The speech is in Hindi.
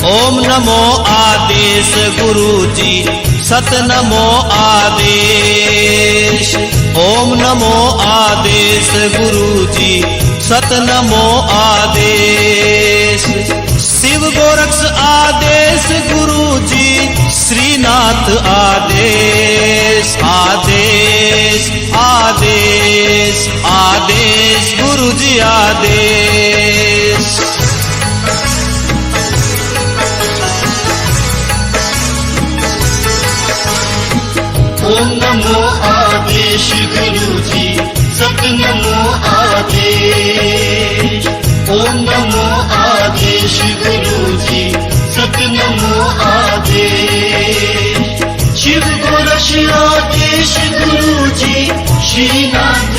ओम नमो आदेश गुरु जी, सत नमो आदेश। ओम नमो आदेश गुरु जी, सत नमो आदेश। शिव गोरक्ष आदेश गुरु जी, श्रीनाथ आदेश। आदेश आदेश आदेश गुरु जी आदेश। ओम नमो आदेश गुरु जी, सत नमो आदेश। ओम नमो आदेश गुरु जी, सत नमो आदेश। शिव गोरक्ष आदेश गुरु जी, श्रीनाथ